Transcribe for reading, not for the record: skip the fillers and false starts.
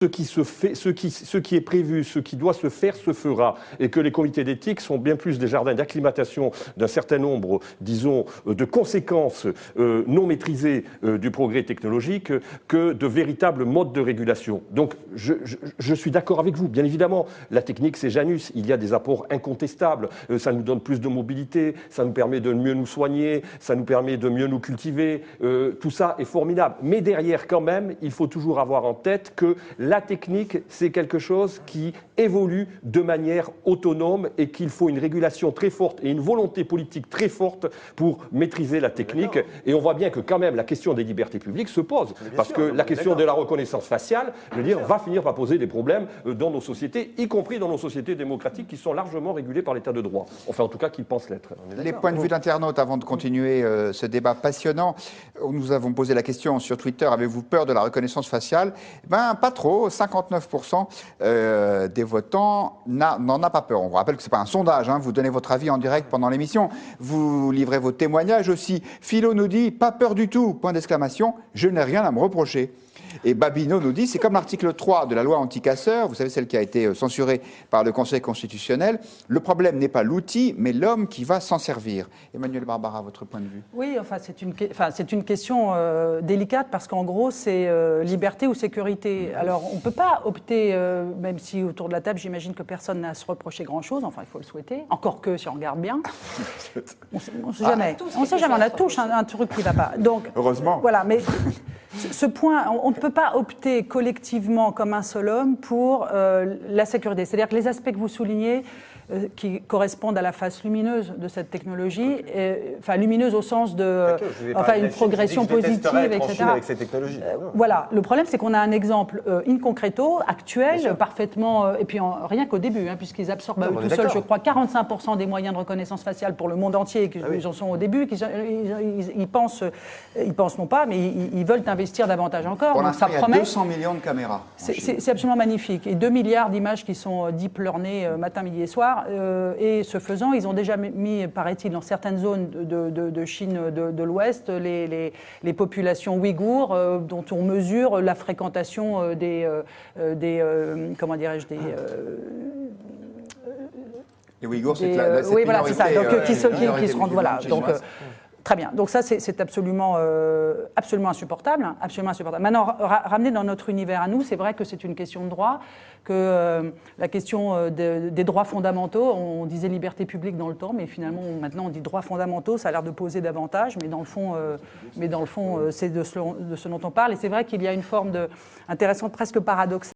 ce qui est prévu, ce qui doit se faire, se fera. Et que les comités d'éthique sont bien plus des jardins d'acclimatation d'un certain nombre, disons, de conséquences non maîtrisées du progrès technologique que de véritables modes de régulation. Donc, je suis d'accord avec vous. Bien évidemment, la technique, c'est Janus. Il y a des apports incontestables. Ça nous donne plus de mobilité, ça nous permet de mieux nous soigner, ça nous permet de mieux nous cultiver. Tout ça est formidable. Mais derrière, quand même, il faut toujours avoir en tête que la technique, c'est quelque chose qui évolue de manière autonome et qu'il faut une régulation très forte et une volonté politique très forte pour maîtriser la technique. Et on voit bien que quand même la question des libertés publiques se pose. Parce que la question de la reconnaissance faciale, je veux dire, va finir par poser des problèmes dans nos sociétés, y compris dans nos sociétés démocratiques qui sont largement régulées par l'état de droit. Enfin, en tout cas, qu'ils pensent l'être. Les points de vue d'internautes avant de continuer ce débat passionnant. Nous avons posé la question sur Twitter, avez-vous peur de la reconnaissance faciale? Ben, pas trop. 59% des votants n'en a pas peur. On vous rappelle que ce n'est pas un sondage, hein. Vous donnez votre avis en direct pendant l'émission. Vous livrez vos témoignages aussi. Philo nous dit, pas peur du tout, point d'exclamation, je n'ai rien à me reprocher. Et Babino nous dit, c'est comme l'article 3 de la loi anti-casseurs, vous savez, celle qui a été censurée par le Conseil constitutionnel. Le problème n'est pas l'outil, mais l'homme qui va s'en servir. Emmanuelle Barbara, votre point de vue? Oui, enfin, c'est une question délicate parce qu'en gros, c'est liberté ou sécurité. Alors, on ne peut pas opter, même si autour de la table, j'imagine que personne n'a à se reprocher grand-chose, enfin, il faut le souhaiter, encore que si on regarde bien. On ne sait jamais. On ne sait jamais, on a tous un truc qui ne va pas. Donc, heureusement. Voilà, mais ce point, on ne peut pas opter collectivement comme un seul homme pour la sécurité. C'est-à-dire que les aspects que vous soulignez, qui correspondent à la face lumineuse de cette technologie, enfin lumineuse au sens de une progression positive, etc. Avec ces technologies. Voilà, le problème c'est qu'on a un exemple in concreto, actuel, parfaitement, et puis rien qu'au début, hein, puisqu'ils absorbent tout seuls, je crois, 45% des moyens de reconnaissance faciale pour le monde entier, qu'ils en sont au début, ils pensent non pas, mais ils veulent investir davantage encore. Pour l'instant, ça il y a promet. 200 millions de caméras. C'est absolument magnifique. Et 2 milliards d'images qui sont deep learnées matin, midi et soir. Et ce faisant, ils ont déjà mis, paraît-il, dans certaines zones de Chine de l'Ouest, les populations ouïghours, dont on mesure la fréquentation comment dirais-je, les Ouïghours, c'est la oui, voilà, c'est ça. Donc, qui se rendent, voilà. Donc, très bien. Donc ça, c'est absolument insupportable. Absolument insupportable. Maintenant, ramener dans notre univers à nous, c'est vrai que c'est une question de droit, que la question des droits fondamentaux, on disait liberté publique dans le temps, mais finalement, maintenant, on dit droits fondamentaux, ça a l'air de poser davantage, mais dans le fond, c'est de ce dont on parle. Et c'est vrai qu'il y a une forme intéressante, presque paradoxale,